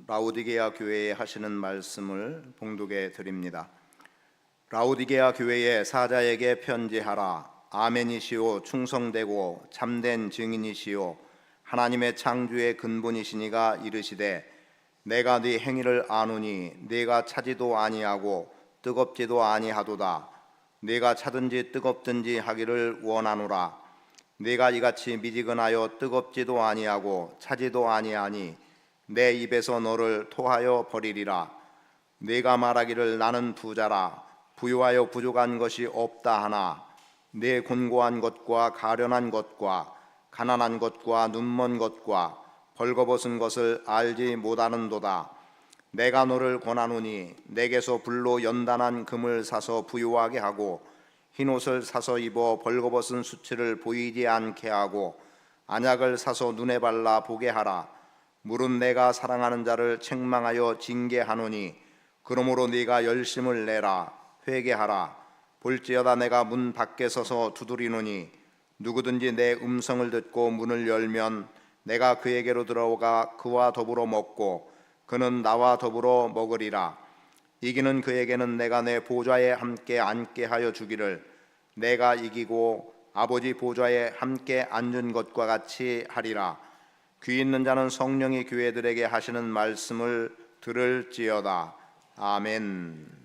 라오디게아 교회에 하시는 말씀을 봉독해 드립니다. 라오디게아 교회의 사자에게 편지하라. 아멘이시오 충성되고 참된 증인이시오 하나님의 창조의 근본이시니가 이르시되 내가 네 행위를 아노니 네가 차지도 아니하고 뜨겁지도 아니하도다. 네가 차든지 뜨겁든지 하기를 원하노라. 네가 이같이 미지근하여 뜨겁지도 아니하고 차지도 아니하니 내 입에서 너를 토하여 버리리라. 네가 말하기를 나는 부자라 부유하여 부족한 것이 없다 하나 내 곤고한 것과 가련한 것과 가난한 것과 눈먼 것과 벌거벗은 것을 알지 못하는도다. 내가 너를 권하노니 내게서 불로 연단한 금을 사서 부유하게 하고 흰옷을 사서 입어 벌거벗은 수치를 보이지 않게 하고 안약을 사서 눈에 발라 보게 하라. 물은 내가 사랑하는 자를 책망하여 징계하노니 그러므로 네가 열심을 내라. 회개하라. 볼지어다 내가 문 밖에 서서 두드리노니 누구든지 내 음성을 듣고 문을 열면 내가 그에게로 들어가 그와 더불어 먹고 그는 나와 더불어 먹으리라. 이기는 그에게는 내가 내 보좌에 함께 앉게 하여 주기를 내가 이기고 아버지 보좌에 함께 앉은 것과 같이 하리라. 귀 있는 자는 성령이 교회들에게 하시는 말씀을 들을지어다. 아멘.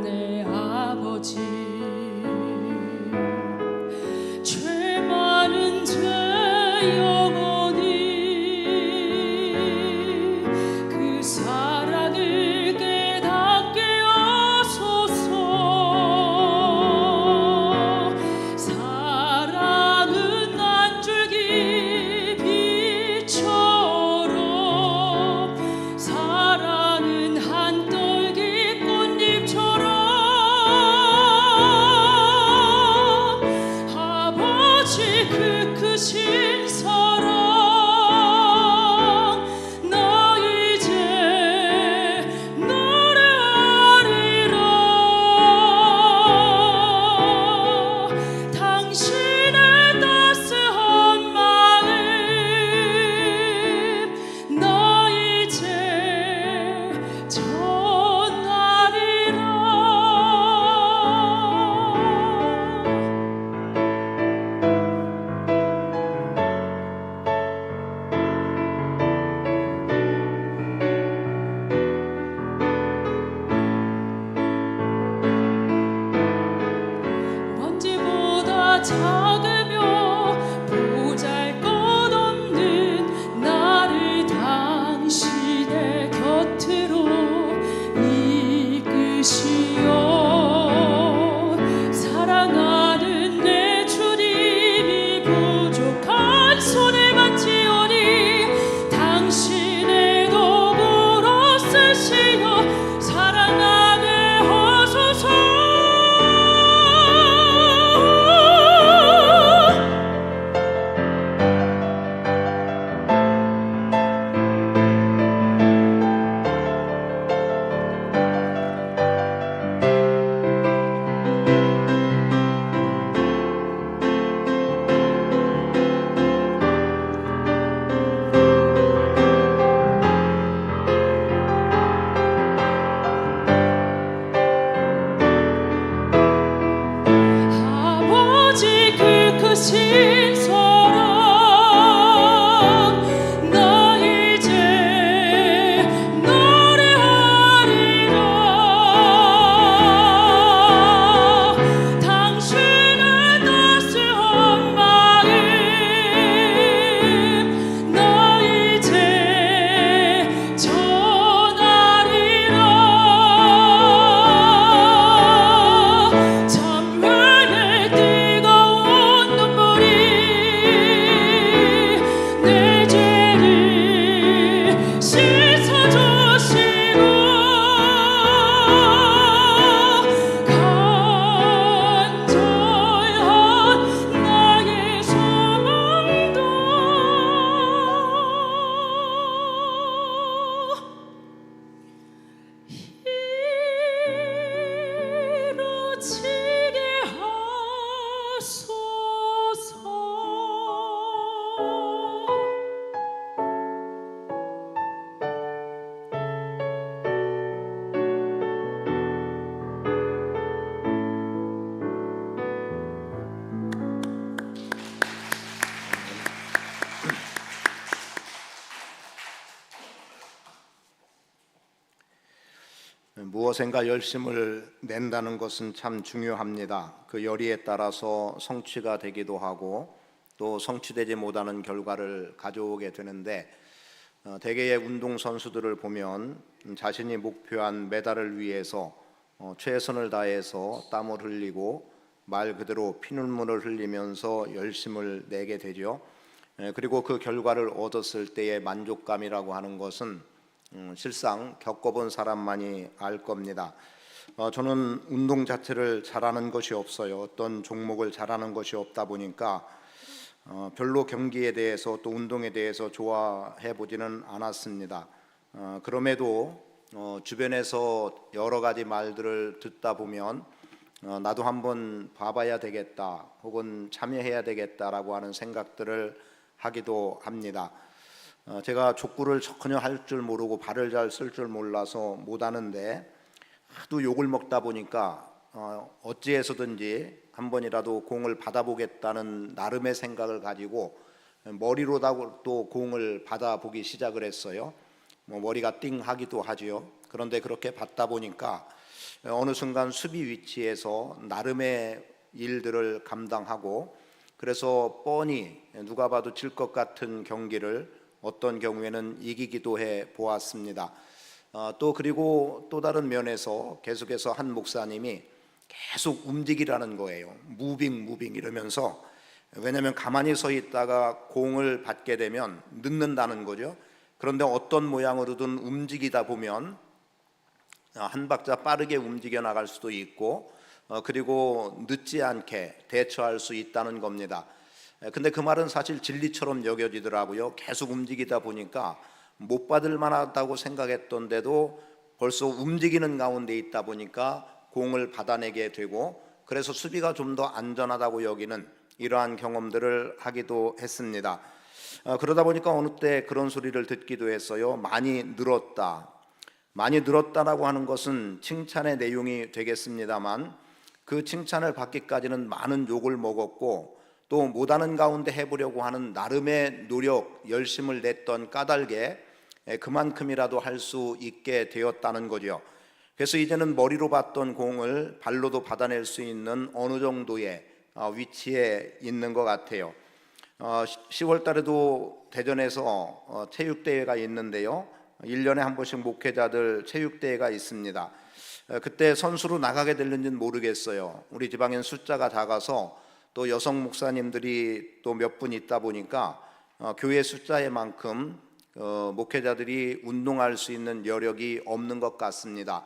내 아버지 죄 많은 죄 영원히 그 사랑을 깨닫게 하소서. 사랑은 한 줄기 빛처럼 사랑은 한 떨기 꽃잎처럼 아버지 그 크신 사랑 나 이제 너를 아리라. 당신의 따스한 마음 나 이제 전하리라. 먼지보다 작으며 보잘것없는 나를 당신의 곁으로 이끄시어. 사랑하는 내 주님이 부족한 손을 만지오니 당신의 도구로 쓰시어 사랑하게 하소서. 무엇인가 열심을 낸다는 것은 참 중요합니다. 그 열의에 따라서 성취가 되기도 하고 또 성취되지 못하는 결과를 가져오게 되는데, 대개의 운동선수들을 보면 자신이 목표한 메달을 위해서 최선을 다해서 땀을 흘리고 말 그대로 피눈물을 흘리면서 열심을 내게 되죠. 그리고 그 결과를 얻었을 때의 만족감이라고 하는 것은 실상 겪어본 사람만이 알 겁니다. 저는 운동 자체를 잘하는 것이 없어요. 어떤 종목을 잘하는 것이 없다 보니까 별로 경기에 대해서 또 운동에 대해서 좋아해 보지는 않았습니다. 그럼에도 주변에서 여러 가지 말들을 듣다 보면 나도 한번 봐봐야 되겠다 혹은 참여해야 되겠다라고 하는 생각들을 하기도 합니다. 제가 족구를 전혀 할 줄 모르고 발을 잘 쓸 줄 몰라서 못하는데 하도 욕을 먹다 보니까 어찌해서든지 한 번이라도 공을 받아보겠다는 나름의 생각을 가지고 머리로다고 또 공을 받아보기 시작을 했어요. 머리가 띵 하기도 하지요. 그런데 그렇게 받다 보니까 어느 순간 수비 위치에서 나름의 일들을 감당하고, 그래서 뻔히 누가 봐도 질 것 같은 경기를 어떤 경우에는 이기기도 해 보았습니다. 또 그리고 또 다른 면에서 계속해서 한 목사님이 계속 움직이라는 거예요. 무빙 이러면서, 왜냐하면 가만히 서 있다가 공을 받게 되면 늦는다는 거죠. 그런데 어떤 모양으로든 움직이다 보면 한 박자 빠르게 움직여 나갈 수도 있고 그리고 늦지 않게 대처할 수 있다는 겁니다. 근데 그 말은 사실 진리처럼 여겨지더라고요. 계속 움직이다 보니까 못 받을 만하다고 생각했던데도 벌써 움직이는 가운데 있다 보니까 공을 받아내게 되고, 그래서 수비가 좀 더 안전하다고 여기는 이러한 경험들을 하기도 했습니다. 그러다 보니까 어느 때 그런 소리를 듣기도 했어요. 많이 늘었다. 많이 늘었다라고 하는 것은 칭찬의 내용이 되겠습니다만, 그 칭찬을 받기까지는 많은 욕을 먹었고 또 못하는 가운데 해보려고 하는 나름의 노력, 열심을 냈던 까닭에 그만큼이라도 할 수 있게 되었다는 거죠. 그래서 이제는 머리로 받던 공을 발로도 받아낼 수 있는 어느 정도의 위치에 있는 것 같아요. 10월 달에도 대전에서 체육대회가 있는데요. 1년에 한 번씩 목회자들 체육대회가 있습니다. 그때 선수로 나가게 될는지는 모르겠어요. 우리 지방엔 숫자가 작아서 또 여성 목사님들이 또 몇 분 있다 보니까 교회 숫자에 만큼 목회자들이 운동할 수 있는 여력이 없는 것 같습니다.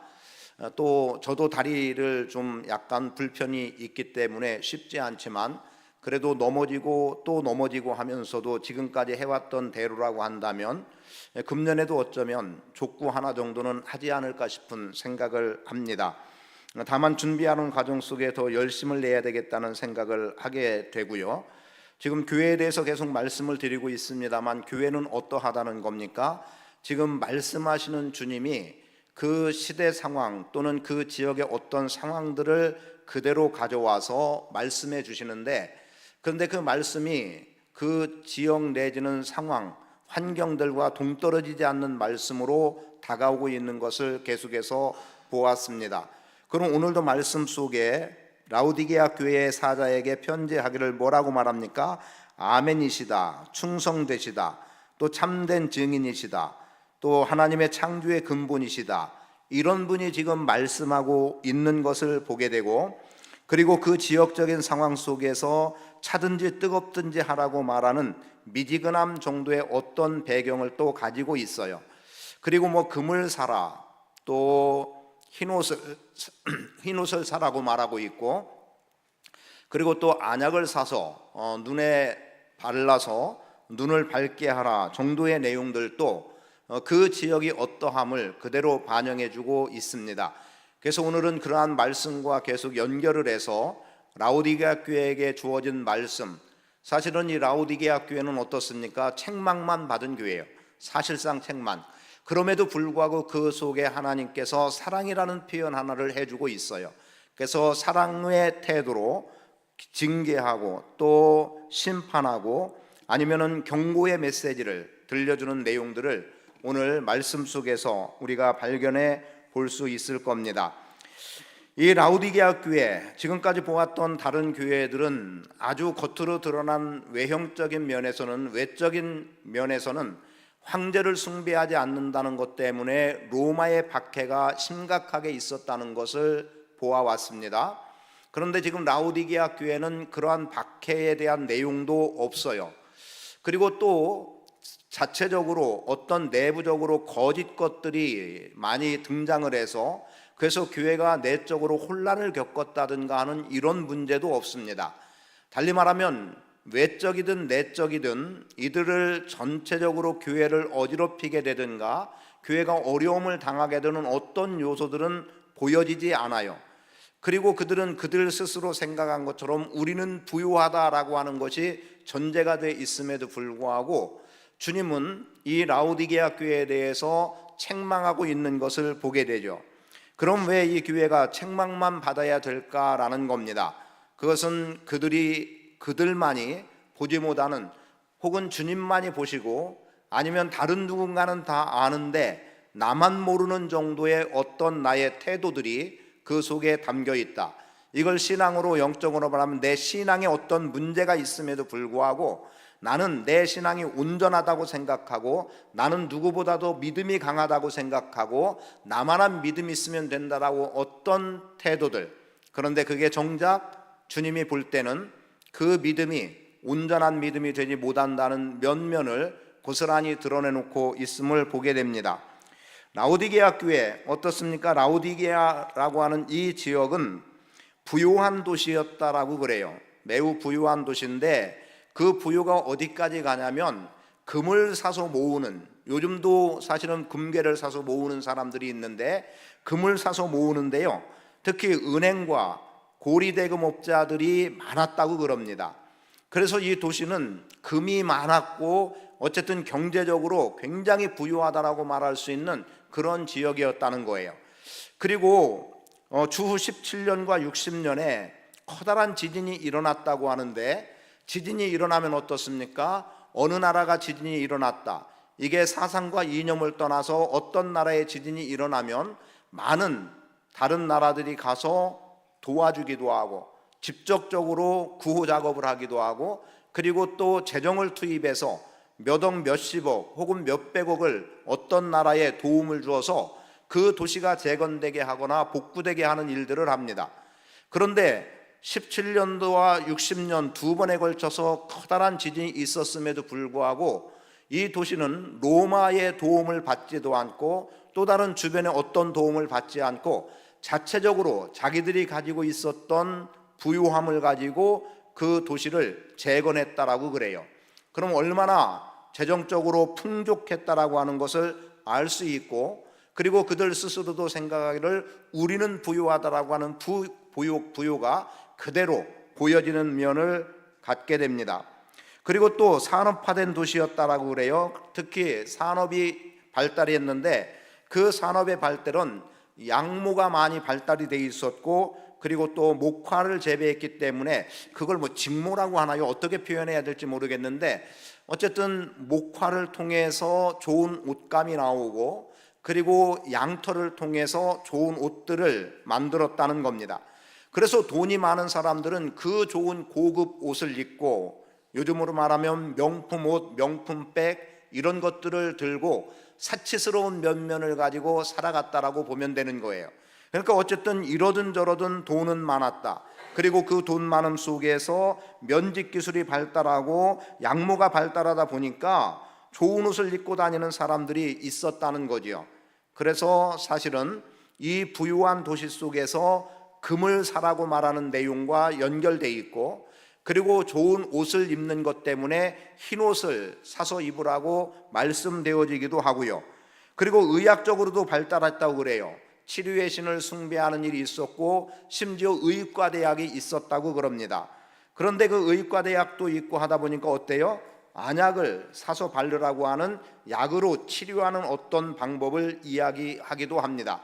또 저도 다리를 좀 약간 불편이 있기 때문에 쉽지 않지만 그래도 넘어지고 또 넘어지고 하면서도 지금까지 해왔던 대로라고 한다면 금년에도 어쩌면 족구 하나 정도는 하지 않을까 싶은 생각을 합니다. 다만 준비하는 과정 속에 더 열심을 내야 되겠다는 생각을 하게 되고요. 지금 교회에 대해서 계속 말씀을 드리고 있습니다만 교회는 어떠하다는 겁니까? 지금 말씀하시는 주님이 그 시대 상황 또는 그 지역의 어떤 상황들을 그대로 가져와서 말씀해 주시는데, 그런데 그 말씀이 그 지역 내지는 상황, 환경들과 동떨어지지 않는 말씀으로 다가오고 있는 것을 계속해서 보았습니다. 그럼 오늘도 말씀 속에 라우디게아 교회의 사자에게 편지하기를 뭐라고 말합니까? 아멘이시다, 충성되시다, 또 참된 증인이시다, 또 하나님의 창조의 근본이시다, 이런 분이 지금 말씀하고 있는 것을 보게 되고, 그리고 그 지역적인 상황 속에서 차든지 뜨겁든지 하라고 말하는 미지근함 정도의 어떤 배경을 또 가지고 있어요. 그리고 뭐 금을 사라, 또 흰옷을 사라고 말하고 있고, 그리고 또 안약을 사서 눈에 발라서 눈을 밝게 하라 정도의 내용들도 그 지역이 어떠함을 그대로 반영해주고 있습니다. 그래서 오늘은 그러한 말씀과 계속 연결을 해서 라우디게아 교회에게 주어진 말씀, 사실은 이 라우디게아 교회는 어떻습니까? 책망만 받은 교회예요. 사실상 책망. 그럼에도 불구하고 그 속에 하나님께서 사랑이라는 표현 하나를 해주고 있어요. 그래서 사랑의 태도로 징계하고 또 심판하고 아니면은 경고의 메시지를 들려주는 내용들을 오늘 말씀 속에서 우리가 발견해 볼 수 있을 겁니다. 이 라우디게아 교회, 지금까지 보았던 다른 교회들은 아주 겉으로 드러난 외형적인 면에서는, 외적인 면에서는 황제를 숭배하지 않는다는 것 때문에 로마의 박해가 심각하게 있었다는 것을 보아왔습니다. 그런데 지금 라우디게아 교회는 그러한 박해에 대한 내용도 없어요. 그리고 또 자체적으로 어떤 내부적으로 거짓 것들이 많이 등장을 해서 그래서 교회가 내적으로 혼란을 겪었다든가 하는 이런 문제도 없습니다. 달리 말하면 외적이든 내적이든 이들을 전체적으로 교회를 어지럽히게 되든가 교회가 어려움을 당하게 되는 어떤 요소들은 보여지지 않아요. 그리고 그들은 그들 스스로 생각한 것처럼 우리는 부유하다라고 하는 것이 전제가 돼 있음에도 불구하고 주님은 이 라우디게아 교회에 대해서 책망하고 있는 것을 보게 되죠. 그럼 왜 이 교회가 책망만 받아야 될까라는 겁니다. 그것은 그들만이 보지 못하는, 혹은 주님만이 보시고 아니면 다른 누군가는 다 아는데 나만 모르는 정도의 어떤 나의 태도들이 그 속에 담겨 있다. 이걸 신앙으로, 영적으로 말하면 내 신앙에 어떤 문제가 있음에도 불구하고 나는 내 신앙이 온전하다고 생각하고 나는 누구보다도 믿음이 강하다고 생각하고 나만한 믿음이 있으면 된다라고 어떤 태도들, 그런데 그게 정작 주님이 볼 때는 그 믿음이 온전한 믿음이 되지 못한다는 면면을 고스란히 드러내놓고 있음을 보게 됩니다. 라우디게아 교회 어떻습니까? 라우디게아라고 하는 이 지역은 부유한 도시였다라고 그래요. 매우 부유한 도시인데 그 부유가 어디까지 가냐면 금을 사서 모으는, 요즘도 사실은 금괴를 사서 모으는 사람들이 있는데 금을 사서 모으는데요, 특히 은행과 고리대금업자들이 많았다고 그럽니다. 그래서 이 도시는 금이 많았고 어쨌든 경제적으로 굉장히 부유하다라고 말할 수 있는 그런 지역이었다는 거예요. 그리고 주후 17년과 60년에 커다란 지진이 일어났다고 하는데, 지진이 일어나면 어떻습니까? 어느 나라가 지진이 일어났다, 이게 사상과 이념을 떠나서 어떤 나라의 지진이 일어나면 많은 다른 나라들이 가서 도와주기도 하고 직접적으로 구호 작업을 하기도 하고, 그리고 또 재정을 투입해서 몇억 몇십억 혹은 몇백억을 어떤 나라에 도움을 주어서 그 도시가 재건되게 하거나 복구되게 하는 일들을 합니다. 그런데 17년도와 60년 두 번에 걸쳐서 커다란 지진이 있었음에도 불구하고 이 도시는 로마의 도움을 받지도 않고 또 다른 주변의 어떤 도움을 받지 않고 자체적으로 자기들이 가지고 있었던 부유함을 가지고 그 도시를 재건했다라고 그래요. 그럼 얼마나 재정적으로 풍족했다라고 하는 것을 알 수 있고, 그리고 그들 스스로도 생각하기를 우리는 부유하다라고 하는 부유가 그대로 보여지는 면을 갖게 됩니다. 그리고 또 산업화된 도시였다라고 그래요. 특히 산업이 발달이 했는데 그 산업의 발달은 양모가 많이 발달이 돼 있었고, 그리고 또 목화를 재배했기 때문에 그걸 뭐 직모라고 하나요? 어떻게 표현해야 될지 모르겠는데 어쨌든 목화를 통해서 좋은 옷감이 나오고, 그리고 양털을 통해서 좋은 옷들을 만들었다는 겁니다. 그래서 돈이 많은 사람들은 그 좋은 고급 옷을 입고, 요즘으로 말하면 명품 옷, 명품 백 이런 것들을 들고 사치스러운 면면을 가지고 살아갔다라고 보면 되는 거예요. 그러니까 어쨌든 이러든 저러든 돈은 많았다. 그리고 그 돈 많음 속에서 면직 기술이 발달하고 양모가 발달하다 보니까 좋은 옷을 입고 다니는 사람들이 있었다는 거지요. 그래서 사실은 이 부유한 도시 속에서 금을 사라고 말하는 내용과 연결돼 있고, 그리고 좋은 옷을 입는 것 때문에 흰 옷을 사서 입으라고 말씀되어지기도 하고요. 그리고 의학적으로도 발달했다고 그래요. 치료의 신을 숭배하는 일이 있었고 심지어 의과대학이 있었다고 그럽니다. 그런데 그 의과대학도 있고 하다 보니까 어때요? 안약을 사서 바르라고 하는 약으로 치료하는 어떤 방법을 이야기하기도 합니다.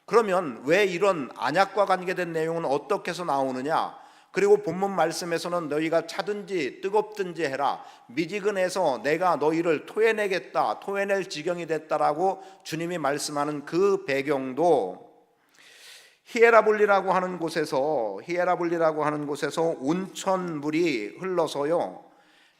그러면 왜 이런 안약과 관계된 내용은 어떻게 해서 나오느냐? 그리고 본문 말씀에서는 너희가 차든지 뜨겁든지 해라, 미지근해서 내가 너희를 토해내겠다, 토해낼 지경이 됐다라고 주님이 말씀하는 그 배경도 히에라볼리라고 하는 곳에서 온천물이 흘러서요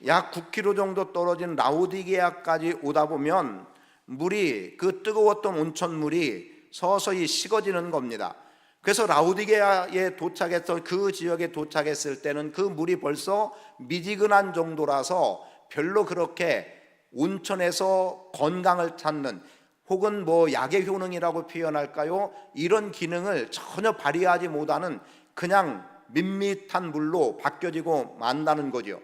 약 9km 정도 떨어진 라오디게아까지 오다 보면 물이, 그 뜨거웠던 온천물이 서서히 식어지는 겁니다. 그래서 라오디게아에 도착해서 그 지역에 도착했을 때는 그 물이 벌써 미지근한 정도라서 별로 그렇게 온천에서 건강을 찾는, 혹은 약의 효능이라고 표현할까요? 이런 기능을 전혀 발휘하지 못하는 그냥 밋밋한 물로 바뀌어지고 만다는 거죠.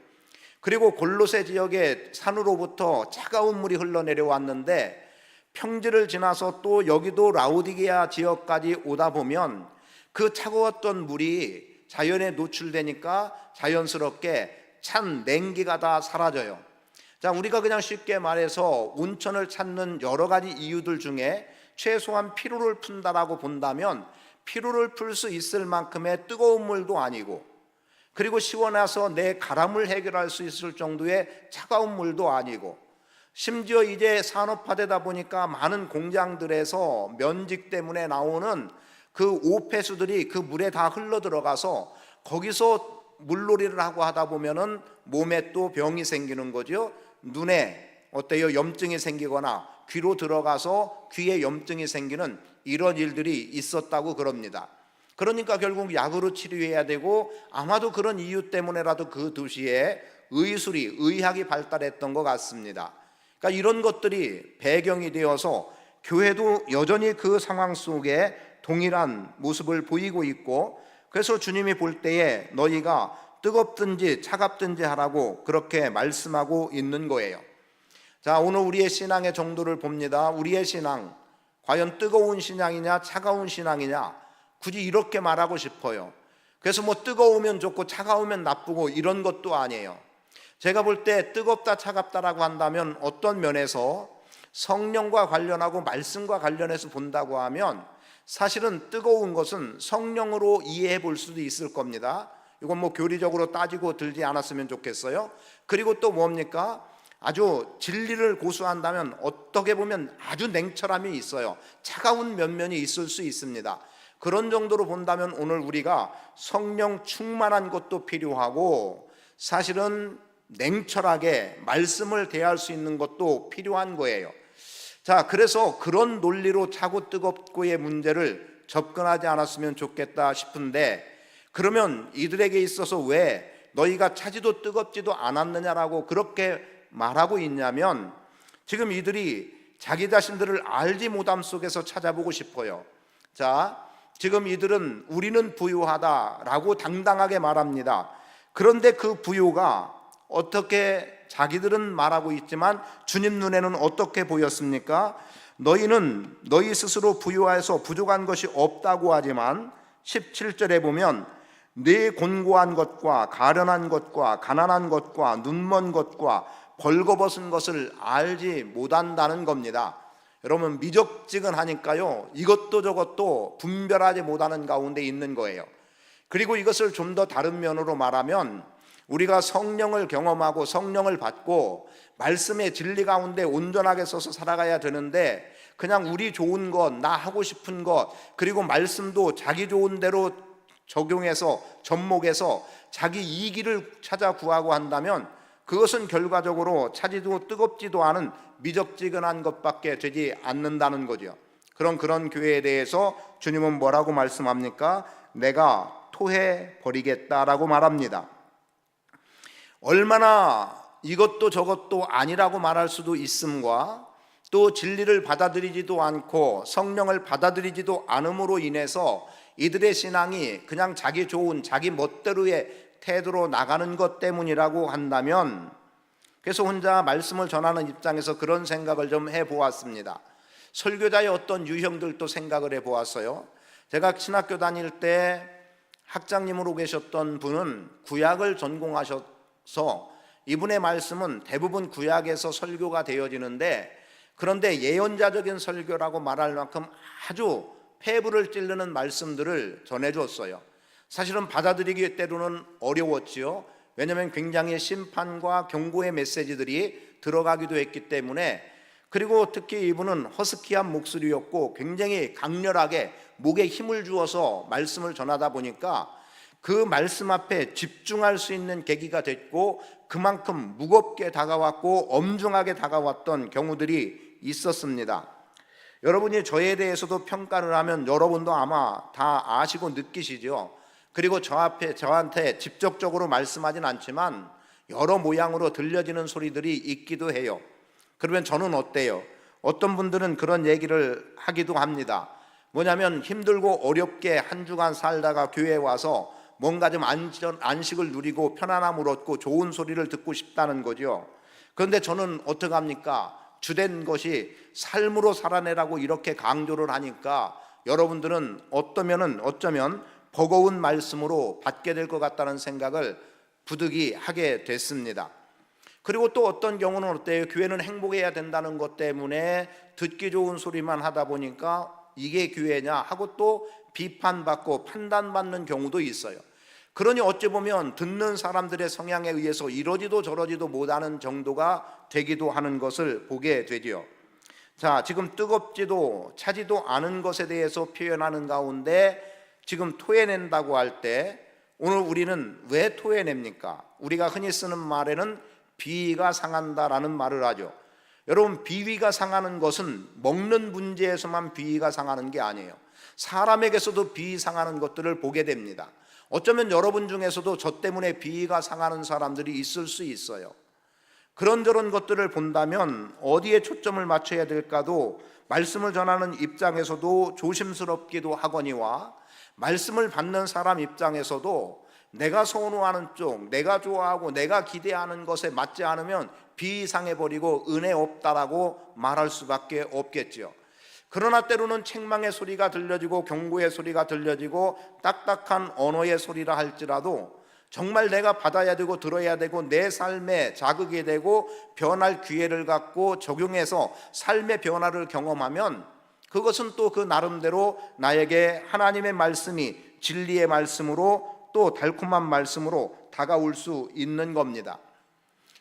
그리고 골로새 지역의 산으로부터 차가운 물이 흘러내려왔는데 평지를 지나서 또 여기도 라오디게아 지역까지 오다 보면 그 차가웠던 물이 자연에 노출되니까 자연스럽게 찬 냉기가 다 사라져요. 자, 우리가 그냥 쉽게 말해서 온천을 찾는 여러 가지 이유들 중에 최소한 피로를 푼다라고 본다면 피로를 풀 수 있을 만큼의 뜨거운 물도 아니고, 그리고 시원해서 내 가람을 해결할 수 있을 정도의 차가운 물도 아니고, 심지어 이제 산업화되다 보니까 많은 공장들에서 면직 때문에 나오는 그 오폐수들이 그 물에 다 흘러 들어가서 거기서 물놀이를 하고 하다 보면은 몸에 또 병이 생기는 거죠. 눈에 염증이 생기거나 귀로 들어가서 귀에 염증이 생기는 이런 일들이 있었다고 그럽니다. 그러니까 결국 약으로 치료해야 되고, 아마도 그런 이유 때문에라도 그 도시에 의학이 발달했던 것 같습니다. 그러니까 이런 것들이 배경이 되어서 교회도 여전히 그 상황 속에 동일한 모습을 보이고 있고, 그래서 주님이 볼 때에 너희가 뜨겁든지 차갑든지 하라고 그렇게 말씀하고 있는 거예요. 자, 오늘 우리의 신앙의 정도를 봅니다. 우리의 신앙, 과연 뜨거운 신앙이냐 차가운 신앙이냐, 굳이 이렇게 말하고 싶어요. 그래서 뜨거우면 좋고 차가우면 나쁘고 이런 것도 아니에요. 제가 볼 때 뜨겁다 차갑다라고 한다면 어떤 면에서 성령과 관련하고 말씀과 관련해서 본다고 하면 사실은 뜨거운 것은 성령으로 이해해 볼 수도 있을 겁니다. 이건 교리적으로 따지고 들지 않았으면 좋겠어요. 그리고 또 뭡니까? 아주 진리를 고수한다면 어떻게 보면 아주 냉철함이 있어요. 차가운 면면이 있을 수 있습니다. 그런 정도로 본다면 오늘 우리가 성령 충만한 것도 필요하고, 사실은 냉철하게 말씀을 대할 수 있는 것도 필요한 거예요. 자, 그래서 그런 논리로 차고 뜨겁고의 문제를 접근하지 않았으면 좋겠다 싶은데, 그러면 이들에게 있어서 왜 너희가 차지도 뜨겁지도 않았느냐라고 그렇게 말하고 있냐면, 지금 이들이 자기 자신들을 알지 못함 속에서 찾아보고 싶어요. 자, 지금 이들은 우리는 부유하다라고 당당하게 말합니다. 그런데 그 부유가 어떻게, 자기들은 말하고 있지만 주님 눈에는 어떻게 보였습니까? 너희는 너희 스스로 부유해서 부족한 것이 없다고 하지만 17절에 보면 네 곤고한 것과 가련한 것과 가난한 것과 눈먼 것과 벌거벗은 것을 알지 못한다는 겁니다. 여러분, 미적지근하니까요 이것도 저것도 분별하지 못하는 가운데 있는 거예요. 그리고 이것을 좀 더 다른 면으로 말하면, 우리가 성령을 경험하고 성령을 받고 말씀의 진리 가운데 온전하게 서서 살아가야 되는데, 그냥 우리 좋은 것, 나 하고 싶은 것, 그리고 말씀도 자기 좋은 대로 적용해서 접목해서 자기 이기를 찾아 구하고 한다면 그것은 결과적으로 차지도 뜨겁지도 않은 미적지근한 것밖에 되지 않는다는 거죠. 그런 교회에 대해서 주님은 뭐라고 말씀합니까? 내가 토해 버리겠다라고 말합니다. 얼마나 이것도 저것도 아니라고 말할 수도 있음과, 또 진리를 받아들이지도 않고 성령을 받아들이지도 않음으로 인해서 이들의 신앙이 그냥 자기 좋은 자기 멋대로의 태도로 나가는 것 때문이라고 한다면, 그래서 혼자 말씀을 전하는 입장에서 그런 생각을 좀 해보았습니다. 설교자의 어떤 유형들도 생각을 해보았어요. 제가 신학교 다닐 때 학장님으로 계셨던 분은 구약을 전공하셔서 이분의 말씀은 대부분 구약에서 설교가 되어지는데, 그런데 예언자적인 설교라고 말할 만큼 아주 폐부를 찌르는 말씀들을 전해줬어요. 사실은 받아들이기 때로는 어려웠지요. 왜냐하면 굉장히 심판과 경고의 메시지들이 들어가기도 했기 때문에, 그리고 특히 이분은 허스키한 목소리였고 굉장히 강렬하게 목에 힘을 주어서 말씀을 전하다 보니까 그 말씀 앞에 집중할 수 있는 계기가 됐고, 그만큼 무겁게 다가왔고 엄중하게 다가왔던 경우들이 있었습니다. 여러분이 저에 대해서도 평가를 하면 여러분도 아마 다 아시고 느끼시죠. 그리고 저한테 직접적으로 말씀하진 않지만 여러 모양으로 들려지는 소리들이 있기도 해요. 그러면 저는 어때요? 어떤 분들은 그런 얘기를 하기도 합니다. 뭐냐면 힘들고 어렵게 한 주간 살다가 교회에 와서 뭔가 좀 안식을 누리고 편안함을 얻고 좋은 소리를 듣고 싶다는 거죠. 그런데 저는 어떡합니까? 주된 것이 삶으로 살아내라고 이렇게 강조를 하니까 여러분들은 어쩌면 버거운 말씀으로 받게 될 것 같다는 생각을 부득이 하게 됐습니다. 그리고 또 어떤 경우는 어때요? 교회는 행복해야 된다는 것 때문에 듣기 좋은 소리만 하다 보니까 이게 교회냐 하고 또 비판받고 판단받는 경우도 있어요. 그러니 어찌 보면 듣는 사람들의 성향에 의해서 이러지도 저러지도 못하는 정도가 되기도 하는 것을 보게 되죠. 자, 지금 뜨겁지도 차지도 않은 것에 대해서 표현하는 가운데 지금 토해낸다고 할 때 오늘 우리는 왜 토해냅니까? 우리가 흔히 쓰는 말에는 비위가 상한다라는 말을 하죠. 여러분, 비위가 상하는 것은 먹는 문제에서만 비위가 상하는 게 아니에요. 사람에게서도 비위 상하는 것들을 보게 됩니다. 어쩌면 여러분 중에서도 저 때문에 비위가 상하는 사람들이 있을 수 있어요. 그런저런 것들을 본다면 어디에 초점을 맞춰야 될까도 말씀을 전하는 입장에서도 조심스럽기도 하거니와, 말씀을 받는 사람 입장에서도 내가 선호하는 쪽, 내가 좋아하고 내가 기대하는 것에 맞지 않으면 비상해버리고 은혜 없다라고 말할 수밖에 없겠죠. 그러나 때로는 책망의 소리가 들려지고 경고의 소리가 들려지고 딱딱한 언어의 소리라 할지라도 정말 내가 받아야 되고 들어야 되고 내 삶에 자극이 되고 변할 기회를 갖고 적용해서 삶의 변화를 경험하면 그것은 또 그 나름대로 나에게 하나님의 말씀이 진리의 말씀으로 또 달콤한 말씀으로 다가올 수 있는 겁니다.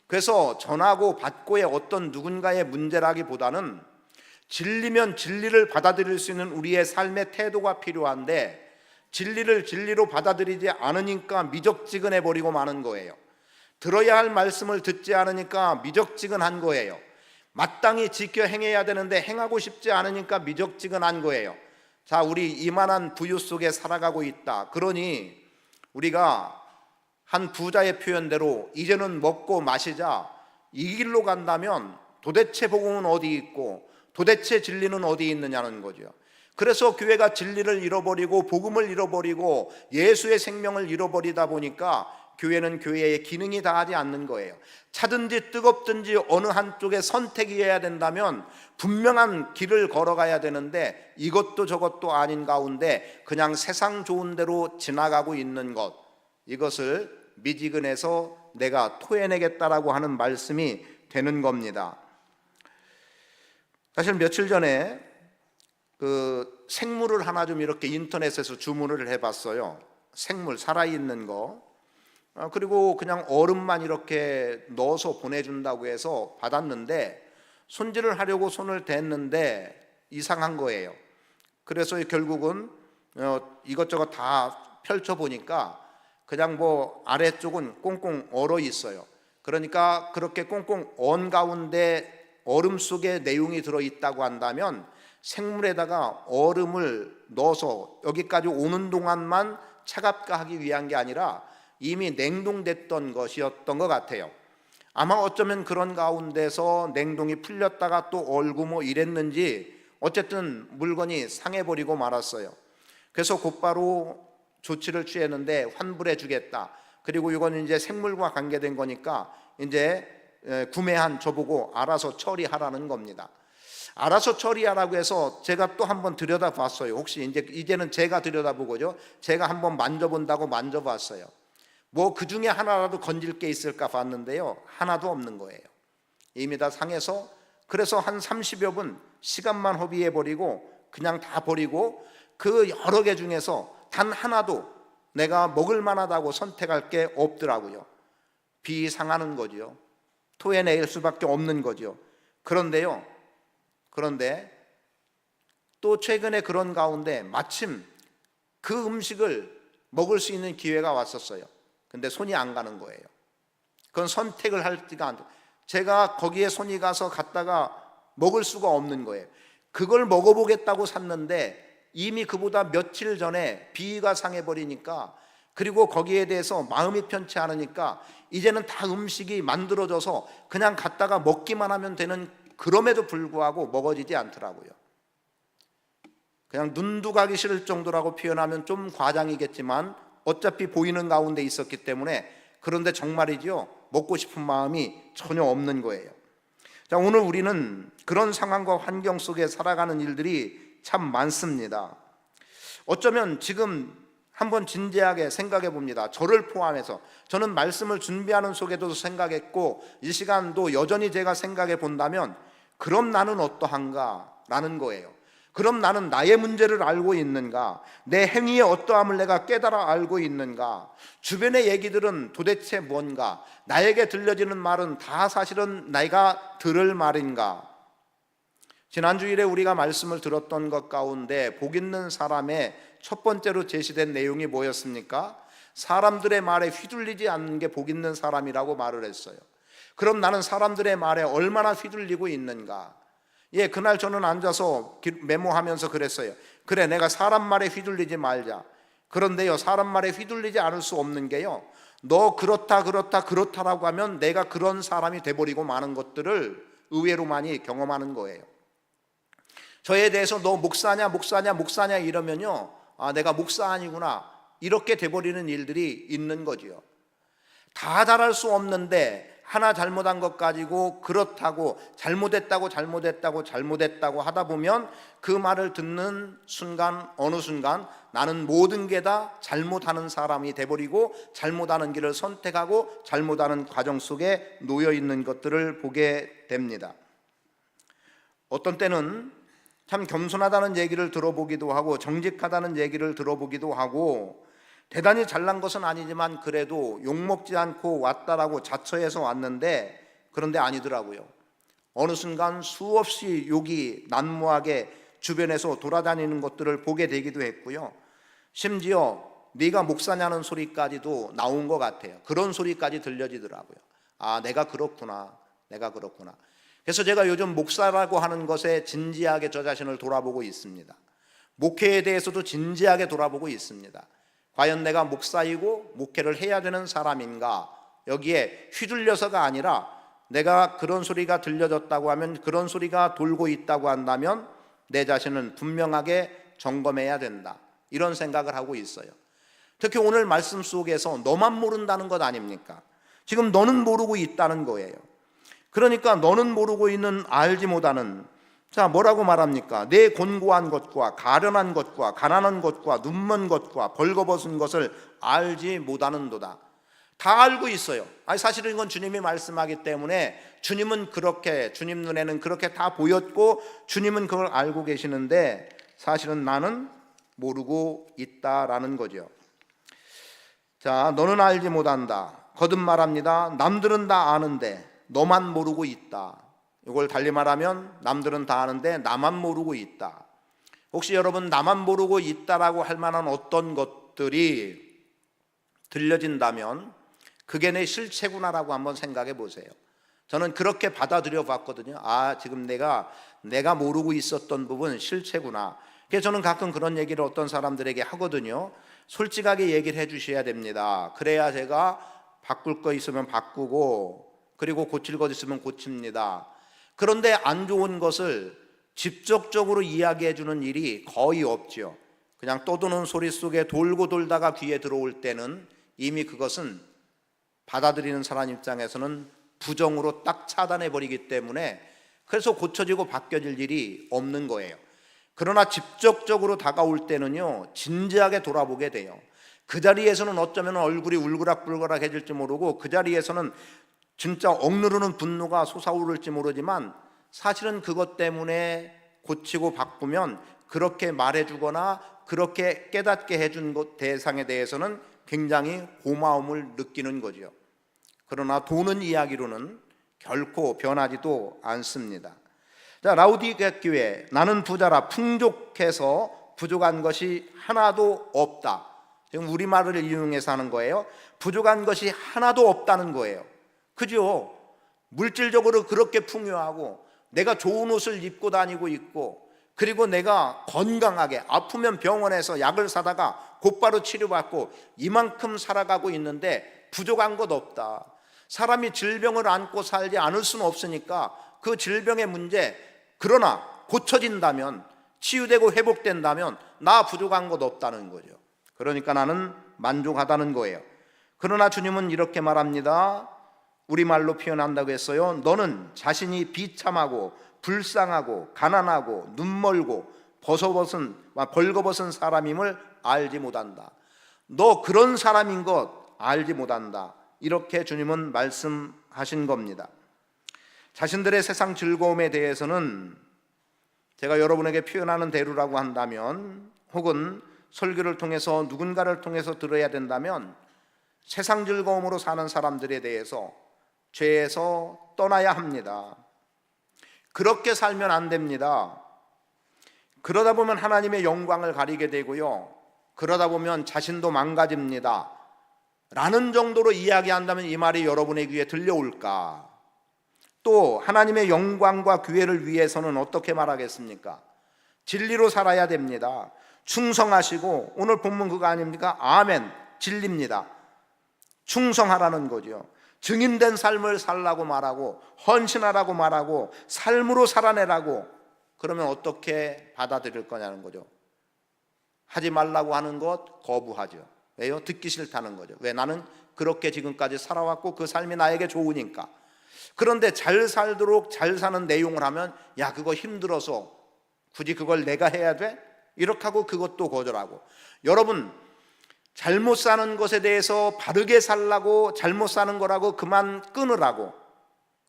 그래서 전하고 받고의 어떤 누군가의 문제라기보다는 진리면 진리를 받아들일 수 있는 우리의 삶의 태도가 필요한데, 진리를 진리로 받아들이지 않으니까 미적지근해 버리고 마는 거예요. 들어야 할 말씀을 듣지 않으니까 미적지근한 거예요. 마땅히 지켜 행해야 되는데 행하고 싶지 않으니까 미적지근한 거예요. 자, 우리 이만한 부유 속에 살아가고 있다. 그러니 우리가 한 부자의 표현대로 이제는 먹고 마시자, 이 길로 간다면 도대체 복음은 어디 있고 도대체 진리는 어디 있느냐는 거죠. 그래서 교회가 진리를 잃어버리고 복음을 잃어버리고 예수의 생명을 잃어버리다 보니까 교회는 교회의 기능이 다하지 않는 거예요. 차든지 뜨겁든지 어느 한쪽에 선택이어야 된다면 분명한 길을 걸어가야 되는데 이것도 저것도 아닌 가운데 그냥 세상 좋은 대로 지나가고 있는 것, 이것을 미지근해서 내가 토해내겠다라고 하는 말씀이 되는 겁니다. 사실 며칠 전에 그 생물을 하나 좀 이렇게 인터넷에서 주문을 해봤어요. 생물 살아있는 거. 그리고 그냥 얼음만 이렇게 넣어서 보내준다고 해서 받았는데 손질을 하려고 손을 댔는데 이상한 거예요. 그래서 결국은 이것저것 다 펼쳐보니까 그냥 뭐 아래쪽은 꽁꽁 얼어 있어요. 그러니까 그렇게 꽁꽁 언 가운데 얼음 속에 내용이 들어있다고 한다면 생물에다가 얼음을 넣어서 여기까지 오는 동안만 차갑게 하기 위한 게 아니라 이미 냉동됐던 것이었던 것 같아요. 아마 어쩌면 그런 가운데서 냉동이 풀렸다가 또 얼고 뭐 이랬는지 어쨌든 물건이 상해버리고 말았어요. 그래서 곧바로 조치를 취했는데 환불해 주겠다. 그리고 이건 이제 생물과 관계된 거니까 이제 구매한 저보고 알아서 처리하라는 겁니다. 알아서 처리하라고 해서 제가 또 한번 들여다봤어요. 혹시 이제는 제가 들여다보고죠. 제가 한번 만져본다고 만져봤어요. 뭐 그 중에 하나라도 건질 게 있을까 봤는데요, 하나도 없는 거예요. 이미 다 상해서. 그래서 한 30여 분 시간만 허비해버리고 그냥 다 버리고 그 여러 개 중에서 단 하나도 내가 먹을 만하다고 선택할 게 없더라고요. 비 상하는 거지요. 토해낼 수밖에 없는 거죠. 그런데 또 최근에 그런 가운데 마침 그 음식을 먹을 수 있는 기회가 왔었어요. 근데 손이 안 가는 거예요. 그건 선택을 할 때가 안 돼. 제가 거기에 손이 가서 갔다가 먹을 수가 없는 거예요. 그걸 먹어보겠다고 샀는데 이미 그보다 며칠 전에 비위가 상해버리니까, 그리고 거기에 대해서 마음이 편치 않으니까 이제는 다 음식이 만들어져서 그냥 갔다가 먹기만 하면 되는, 그럼에도 불구하고 먹어지지 않더라고요. 그냥 눈도 가기 싫을 정도라고 표현하면 좀 과장이겠지만 어차피 보이는 가운데 있었기 때문에, 그런데 정말이죠, 먹고 싶은 마음이 전혀 없는 거예요. 자, 오늘 우리는 그런 상황과 환경 속에 살아가는 일들이 참 많습니다. 어쩌면 지금 한번 진지하게 생각해 봅니다. 저를 포함해서 저는 말씀을 준비하는 속에도 생각했고 이 시간도 여전히 제가 생각해 본다면, 그럼 나는 어떠한가 라는 거예요. 그럼 나는 나의 문제를 알고 있는가? 내 행위의 어떠함을 내가 깨달아 알고 있는가? 주변의 얘기들은 도대체 뭔가? 나에게 들려지는 말은 다 사실은 내가 들을 말인가? 지난 주일에 우리가 말씀을 들었던 것 가운데 복 있는 사람의 첫 번째로 제시된 내용이 뭐였습니까? 사람들의 말에 휘둘리지 않는 게 복 있는 사람이라고 말을 했어요. 그럼 나는 사람들의 말에 얼마나 휘둘리고 있는가? 그날 저는 앉아서 메모하면서 그랬어요. 그래, 내가 사람 말에 휘둘리지 말자. 그런데요, 사람 말에 휘둘리지 않을 수 없는 게요, 너 그렇다라고 하면 내가 그런 사람이 돼버리고 마는 것들을 의외로 많이 경험하는 거예요. 저에 대해서 너 목사냐 이러면요, 내가 목사 아니구나 이렇게 돼버리는 일들이 있는 거지요. 다 잘할 수 없는데 하나 잘못한 것 가지고 그렇다고 잘못했다고 하다 보면 그 말을 듣는 순간, 어느 순간 나는 모든 게 다 잘못하는 사람이 돼버리고 잘못하는 길을 선택하고 잘못하는 과정 속에 놓여 있는 것들을 보게 됩니다. 어떤 때는 참 겸손하다는 얘기를 들어보기도 하고 정직하다는 얘기를 들어보기도 하고 대단히 잘난 것은 아니지만 그래도 욕먹지 않고 왔다라고 자처해서 왔는데, 그런데 아니더라고요. 어느 순간 수없이 욕이 난무하게 주변에서 돌아다니는 것들을 보게 되기도 했고요. 심지어 네가 목사냐는 소리까지도 나온 것 같아요. 그런 소리까지 들려지더라고요. 내가 그렇구나. 그래서 제가 요즘 목사라고 하는 것에 진지하게 저 자신을 돌아보고 있습니다. 목회에 대해서도 진지하게 돌아보고 있습니다. 과연 내가 목사이고 목회를 해야 되는 사람인가? 여기에 휘둘려서가 아니라 내가 그런 소리가 들려졌다고 하면, 그런 소리가 돌고 있다고 한다면 내 자신은 분명하게 점검해야 된다, 이런 생각을 하고 있어요. 특히 오늘 말씀 속에서 너만 모른다는 것 아닙니까? 지금 너는 모르고 있다는 거예요. 그러니까 너는 모르고 있는 알지 못하는, 자, 뭐라고 말합니까? 내 곤고한 것과 가련한 것과 가난한 것과 눈먼 것과 벌거벗은 것을 알지 못하는도다. 다 알고 있어요. 사실은 이건 주님이 말씀하기 때문에 주님은 그렇게, 주님 눈에는 그렇게 다 보였고 주님은 그걸 알고 계시는데 사실은 나는 모르고 있다라는 거죠. 자, 너는 알지 못한다. 거듭 말합니다. 남들은 다 아는데 너만 모르고 있다. 이걸 달리 말하면 남들은 다 아는데 나만 모르고 있다. 혹시 여러분 나만 모르고 있다라고 할 만한 어떤 것들이 들려진다면 그게 내 실체구나라고 한번 생각해 보세요. 저는 그렇게 받아들여 봤거든요. 지금 내가 모르고 있었던 부분 실체구나. 그래서 저는 가끔 그런 얘기를 어떤 사람들에게 하거든요. 솔직하게 얘기를 해 주셔야 됩니다. 그래야 제가 바꿀 거 있으면 바꾸고, 그리고 고칠 것 있으면 고칩니다. 그런데 안 좋은 것을 직접적으로 이야기해 주는 일이 거의 없죠. 그냥 떠도는 소리 속에 돌고 돌다가 귀에 들어올 때는 이미 그것은 받아들이는 사람 입장에서는 부정으로 딱 차단해 버리기 때문에, 그래서 고쳐지고 바뀌어질 일이 없는 거예요. 그러나 직접적으로 다가올 때는요, 진지하게 돌아보게 돼요. 그 자리에서는 어쩌면 얼굴이 울그락불그락해질지 모르고, 그 자리에서는 진짜 억누르는 분노가 솟아오를지 모르지만 사실은 그것 때문에 고치고 바꾸면 그렇게 말해주거나 그렇게 깨닫게 해준 대상에 대해서는 굉장히 고마움을 느끼는 거죠. 그러나 도는 이야기로는 결코 변하지도 않습니다. 자, 라우디게아 교회, 나는 부자라 풍족해서 부족한 것이 하나도 없다. 지금 우리말을 이용해서 하는 거예요. 부족한 것이 하나도 없다는 거예요. 그죠? 물질적으로 그렇게 풍요하고 내가 좋은 옷을 입고 다니고 있고, 그리고 내가 건강하게 아프면 병원에서 약을 사다가 곧바로 치료받고 이만큼 살아가고 있는데 부족한 것 없다. 사람이 질병을 안고 살지 않을 수는 없으니까 그 질병의 문제, 그러나 고쳐진다면, 치유되고 회복된다면 나 부족한 것 없다는 거죠. 그러니까 나는 만족하다는 거예요. 그러나 주님은 이렇게 말합니다. 우리말로 표현한다고 했어요. 너는 자신이 비참하고 불쌍하고 가난하고 눈멀고 벌거벗은 사람임을 알지 못한다. 너 그런 사람인 것 알지 못한다. 이렇게 주님은 말씀하신 겁니다. 자신들의 세상 즐거움에 대해서는 제가 여러분에게 표현하는 대로라고 한다면, 혹은 설교를 통해서 누군가를 통해서 들어야 된다면, 세상 즐거움으로 사는 사람들에 대해서 죄에서 떠나야 합니다. 그렇게 살면 안 됩니다. 그러다 보면 하나님의 영광을 가리게 되고요, 그러다 보면 자신도 망가집니다 라는 정도로 이야기한다면 이 말이 여러분의 귀에 들려올까? 또 하나님의 영광과 교회를 위해서는 어떻게 말하겠습니까? 진리로 살아야 됩니다. 충성하시고, 오늘 본문 그거 아닙니까? 아멘, 진리입니다. 충성하라는 거죠. 증인된 삶을 살라고 말하고, 헌신하라고 말하고, 삶으로 살아내라고. 그러면 어떻게 받아들일 거냐는 거죠. 하지 말라고 하는 것 거부하죠. 왜요? 듣기 싫다는 거죠. 왜? 나는 그렇게 지금까지 살아왔고 그 삶이 나에게 좋으니까. 그런데 잘 살도록 잘 사는 내용을 하면, 야, 그거 힘들어서 굳이 그걸 내가 해야 돼? 이렇게 하고 그것도 거절하고. 여러분, 잘못 사는 것에 대해서 바르게 살라고, 잘못 사는 거라고 그만 끊으라고,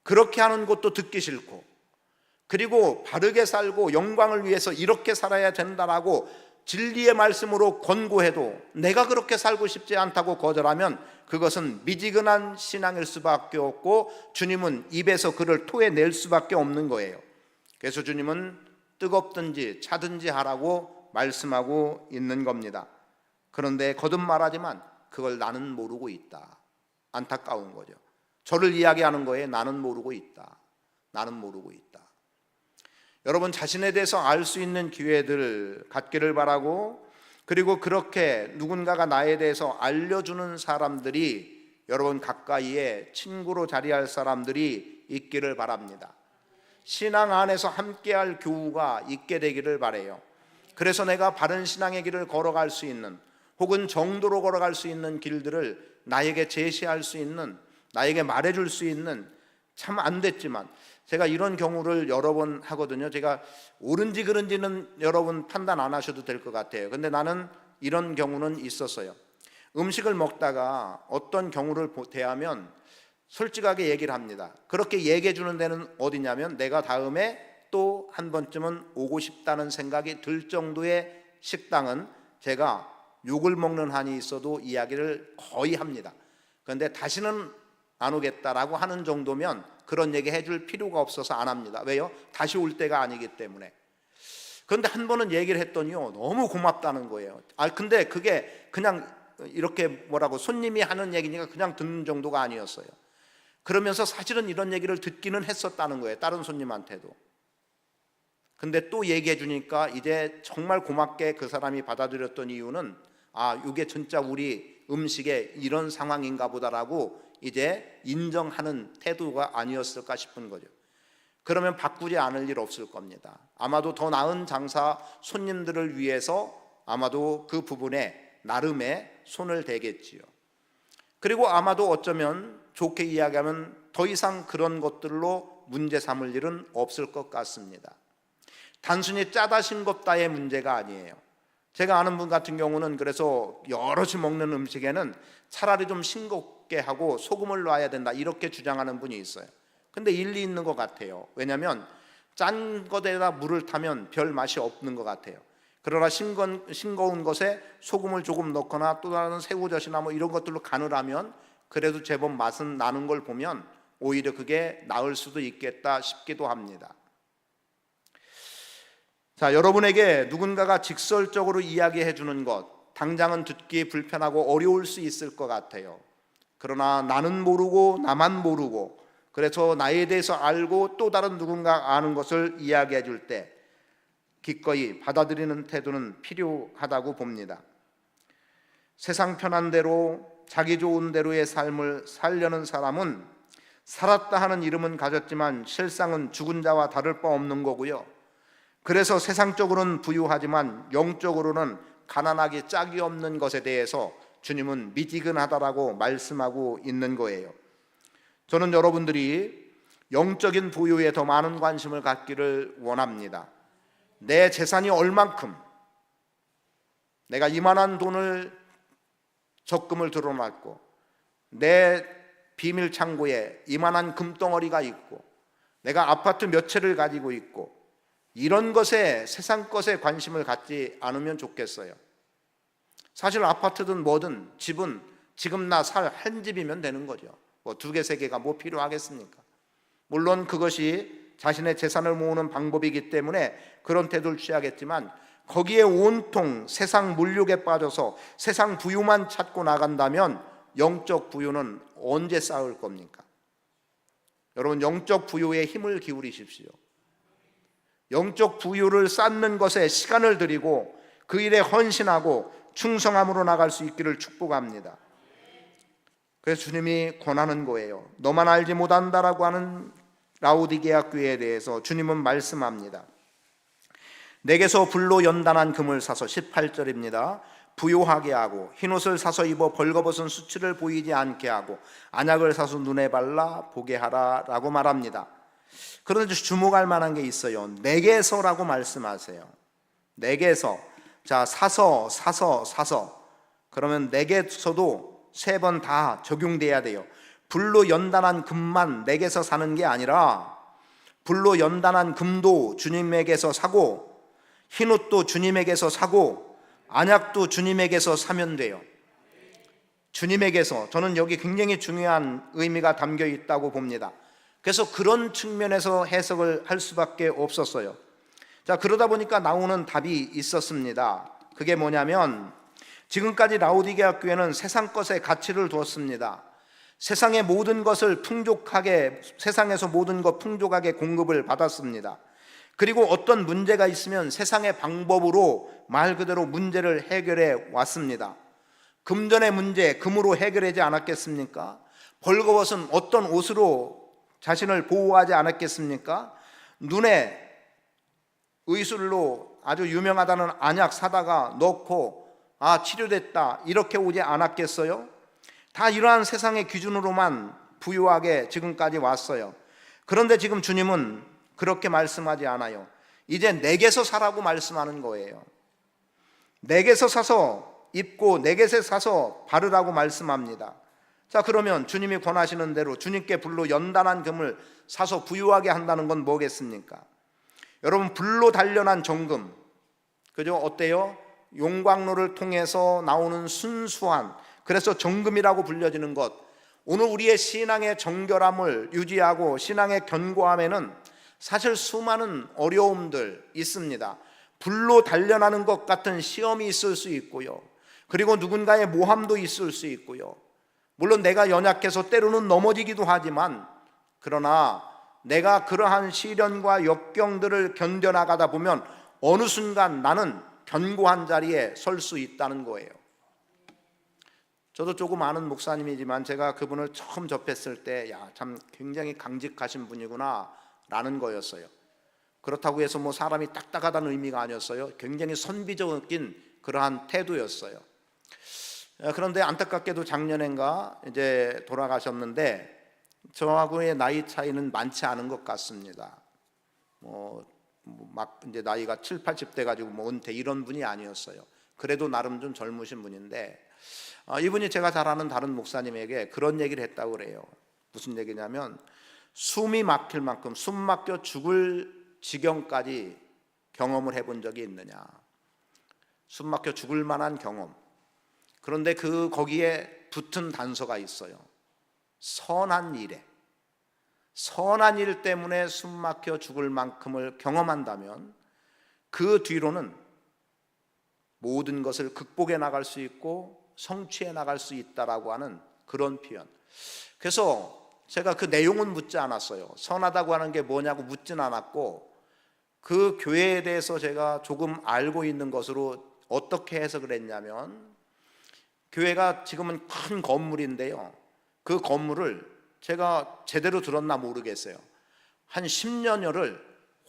그렇게 하는 것도 듣기 싫고, 그리고 바르게 살고 영광을 위해서 이렇게 살아야 된다라고 진리의 말씀으로 권고해도 내가 그렇게 살고 싶지 않다고 거절하면 그것은 미지근한 신앙일 수밖에 없고, 주님은 입에서 그를 토해낼 수밖에 없는 거예요. 그래서 주님은 뜨겁든지 차든지 하라고 말씀하고 있는 겁니다. 그런데 거듭 말하지만 그걸 나는 모르고 있다. 안타까운 거죠. 저를 이야기하는 거에 나는 모르고 있다. 나는 모르고 있다. 여러분, 자신에 대해서 알 수 있는 기회들 갖기를 바라고, 그리고 그렇게 누군가가 나에 대해서 알려주는 사람들이 여러분 가까이에 친구로 자리할 사람들이 있기를 바랍니다. 신앙 안에서 함께할 교우가 있게 되기를 바라요. 그래서 내가 바른 신앙의 길을 걸어갈 수 있는, 혹은 정도로 걸어갈 수 있는 길들을 나에게 제시할 수 있는, 나에게 말해줄 수 있는, 참 안 됐지만 제가 이런 경우를 여러 번 하거든요. 제가 옳은지 그른지는 여러분 판단 안 하셔도 될 것 같아요. 근데 나는 이런 경우는 있었어요. 음식을 먹다가 어떤 경우를 대하면 솔직하게 얘기를 합니다. 그렇게 얘기해 주는 데는 어디냐면, 내가 다음에 또 한 번쯤은 오고 싶다는 생각이 들 정도의 식당은 제가 욕을 먹는 한이 있어도 이야기를 거의 합니다. 그런데 다시는 안 오겠다라고 하는 정도면 그런 얘기 해줄 필요가 없어서 안 합니다. 왜요? 다시 올 때가 아니기 때문에. 그런데 한 번은 얘기를 했더니요, 너무 고맙다는 거예요. 근데 그게 그냥 이렇게 뭐라고 손님이 하는 얘기니까 그냥 듣는 정도가 아니었어요. 그러면서 사실은 이런 얘기를 듣기는 했었다는 거예요, 다른 손님한테도. 근데 또 얘기해 주니까 이제 정말 고맙게 그 사람이 받아들였던 이유는, 이게 진짜 우리 음식에 이런 상황인가 보다라고 이제 인정하는 태도가 아니었을까 싶은 거죠. 그러면 바꾸지 않을 일 없을 겁니다. 아마도 더 나은 장사 손님들을 위해서 아마도 그 부분에 나름의 손을 대겠지요. 그리고 아마도 어쩌면 좋게 이야기하면 더 이상 그런 것들로 문제 삼을 일은 없을 것 같습니다. 단순히 짜다 싱겁다의 문제가 아니에요. 제가 아는 분 같은 경우는 그래서 여럿이 먹는 음식에는 차라리 좀 싱겁게 하고 소금을 넣어야 된다, 이렇게 주장하는 분이 있어요. 근데 일리 있는 것 같아요. 왜냐하면 짠 것에다 물을 타면 별 맛이 없는 것 같아요. 그러나 싱거운 것에 소금을 조금 넣거나 또 다른 새우젓이나 뭐 이런 것들로 간을 하면 그래도 제법 맛은 나는 걸 보면 오히려 그게 나을 수도 있겠다 싶기도 합니다. 자, 여러분에게 누군가가 직설적으로 이야기해 주는 것, 당장은 듣기 불편하고 어려울 수 있을 것 같아요. 그러나 나는 모르고 나만 모르고, 그래서 나에 대해서 알고 또 다른 누군가 아는 것을 이야기해 줄 때 기꺼이 받아들이는 태도는 필요하다고 봅니다. 세상 편한 대로 자기 좋은 대로의 삶을 살려는 사람은 살았다 하는 이름은 가졌지만 실상은 죽은 자와 다를 바 없는 거고요. 그래서 세상적으로는 부유하지만 영적으로는 가난하기 짝이 없는 것에 대해서 주님은 미지근하다라고 말씀하고 있는 거예요. 저는 여러분들이 영적인 부유에 더 많은 관심을 갖기를 원합니다. 내 재산이 얼만큼, 내가 이만한 돈을 적금을 들어놨고 내 비밀 창고에 이만한 금덩어리가 있고 내가 아파트 몇 채를 가지고 있고 이런 것에, 세상 것에 관심을 갖지 않으면 좋겠어요. 사실 아파트든 뭐든 집은 지금 나 살 한 집이면 되는 거죠. 뭐 두 개, 세 개가 뭐 필요하겠습니까? 물론 그것이 자신의 재산을 모으는 방법이기 때문에 그런 태도를 취하겠지만 거기에 온통 세상 물욕에 빠져서 세상 부유만 찾고 나간다면 영적 부유는 언제 쌓을 겁니까? 여러분, 영적 부유에 힘을 기울이십시오. 영적 부유를 쌓는 것에 시간을 들이고 그 일에 헌신하고 충성함으로 나갈 수 있기를 축복합니다. 그래서 주님이 권하는 거예요. 너만 알지 못한다라고 하는 라오디게아 교회에 대해서 주님은 말씀합니다. 내게서 불로 연단한 금을 사서 18절입니다. 부요하게 하고 흰옷을 사서 입어 벌거벗은 수치를 보이지 않게 하고 안약을 사서 눈에 발라 보게 하라 라고 말합니다. 그런데 주목할 만한 게 있어요. 내게서라고 말씀하세요. 내게서. 자, 사서 그러면 내게서도 3번 다 적용돼야 돼요. 불로 연단한 금만 내게서 사는 게 아니라 불로 연단한 금도 주님에게서 사고 흰옷도 주님에게서 사고 안약도 주님에게서 사면 돼요. 주님에게서. 저는 여기 굉장히 중요한 의미가 담겨 있다고 봅니다. 그래서 그런 측면에서 해석을 할 수밖에 없었어요. 자, 그러다 보니까 나오는 답이 있었습니다. 그게 뭐냐면 지금까지 라오디게아 교회는 세상 것에 가치를 두었습니다. 세상의 모든 것을 풍족하게, 세상에서 모든 것 풍족하게 공급을 받았습니다. 그리고 어떤 문제가 있으면 세상의 방법으로 말 그대로 문제를 해결해 왔습니다. 금전의 문제, 금으로 해결하지 않았겠습니까? 벌거벗은 어떤 옷으로 자신을 보호하지 않았겠습니까? 눈에 의술로 아주 유명하다는 안약 사다가 넣고 치료됐다 이렇게 오지 않았겠어요? 다 이러한 세상의 기준으로만 부유하게 지금까지 왔어요. 그런데 지금 주님은 그렇게 말씀하지 않아요. 이제 내게서 사라고 말씀하는 거예요. 내게서 사서 입고 내게서 사서 바르라고 말씀합니다. 자, 그러면 주님이 권하시는 대로 주님께 불로 연단한 금을 사서 부유하게 한다는 건 뭐겠습니까? 여러분, 불로 단련한 정금, 그죠? 어때요? 용광로를 통해서 나오는 순수한, 그래서 정금이라고 불려지는 것. 오늘 우리의 신앙의 정결함을 유지하고 신앙의 견고함에는 사실 수많은 어려움들 있습니다. 불로 단련하는 것 같은 시험이 있을 수 있고요. 그리고 누군가의 모함도 있을 수 있고요. 물론 내가 연약해서 때로는 넘어지기도 하지만, 그러나 내가 그러한 시련과 역경들을 견뎌나가다 보면 어느 순간 나는 견고한 자리에 설 수 있다는 거예요. 저도 조금 아는 목사님이지만 제가 그분을 처음 접했을 때 참 굉장히 강직하신 분이구나 라는 거였어요. 그렇다고 해서 뭐 사람이 딱딱하다는 의미가 아니었어요. 굉장히 선비적인 그러한 태도였어요. 그런데 안타깝게도 작년엔가 이제 돌아가셨는데 저하고의 나이 차이는 많지 않은 것 같습니다. 막 이제 나이가 7, 80대 가지고 뭐 은퇴 이런 분이 아니었어요. 그래도 나름 좀 젊으신 분인데 이분이 제가 잘 아는 다른 목사님에게 그런 얘기를 했다고 그래요. 무슨 얘기냐면 숨이 막힐 만큼 숨 막혀 죽을 지경까지 경험을 해본 적이 있느냐. 숨막혀 죽을 만한 경험. 그런데 거기에 붙은 단서가 있어요. 선한 일에. 선한 일 때문에 숨막혀 죽을 만큼을 경험한다면 그 뒤로는 모든 것을 극복해 나갈 수 있고 성취해 나갈 수 있다라고 하는 그런 표현. 그래서 제가 그 내용은 묻지 않았어요. 선하다고 하는 게 뭐냐고 묻진 않았고, 그 교회에 대해서 제가 조금 알고 있는 것으로 어떻게 해석을 했냐면, 교회가 지금은 큰 건물인데요, 그 건물을 제가 제대로 들었나 모르겠어요. 한 10년여를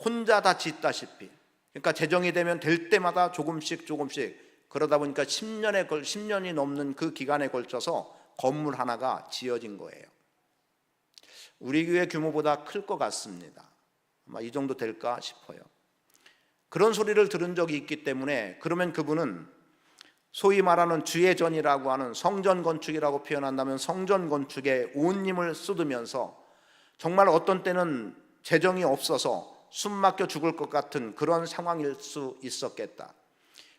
혼자 다 짓다시피, 그러니까 재정이 되면 될 때마다 조금씩 그러다 보니까 10년이 넘는 그 기간에 걸쳐서 건물 하나가 지어진 거예요. 우리 교회 규모보다 클 것 같습니다. 아마 이 정도 될까 싶어요. 그런 소리를 들은 적이 있기 때문에, 그러면 그분은 소위 말하는 주의 전이라고 하는 성전 건축이라고 표현한다면 성전 건축에 온 힘을 쏟으면서 정말 어떤 때는 재정이 없어서 숨막혀 죽을 것 같은 그런 상황일 수 있었겠다.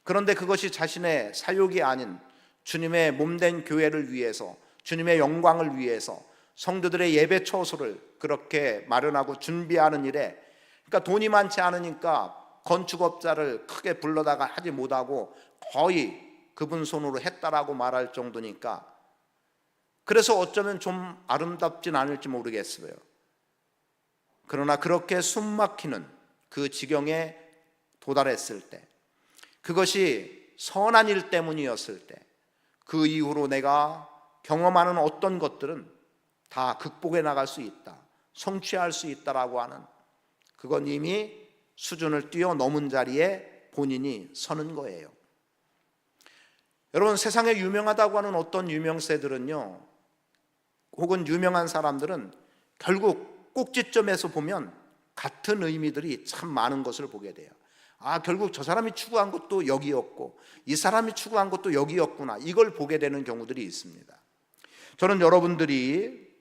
그런데 그것이 자신의 사욕이 아닌 주님의 몸된 교회를 위해서, 주님의 영광을 위해서 성도들의 예배 처소를 그렇게 마련하고 준비하는 일에, 그러니까 돈이 많지 않으니까 건축업자를 크게 불러다가 하지 못하고 거의 그분 손으로 했다라고 말할 정도니까, 그래서 어쩌면 좀 아름답진 않을지 모르겠어요. 그러나 그렇게 숨막히는 그 지경에 도달했을 때, 그것이 선한 일 때문이었을 때, 그 이후로 내가 경험하는 어떤 것들은 다 극복해 나갈 수 있다, 성취할 수 있다라고 하는, 그건 이미 수준을 뛰어넘은 자리에 본인이 서는 거예요. 여러분, 세상에 유명하다고 하는 어떤 유명세들은요, 혹은 유명한 사람들은 결국 꼭지점에서 보면 같은 의미들이 참 많은 것을 보게 돼요. 결국 저 사람이 추구한 것도 여기였고 이 사람이 추구한 것도 여기였구나, 이걸 보게 되는 경우들이 있습니다. 저는 여러분들이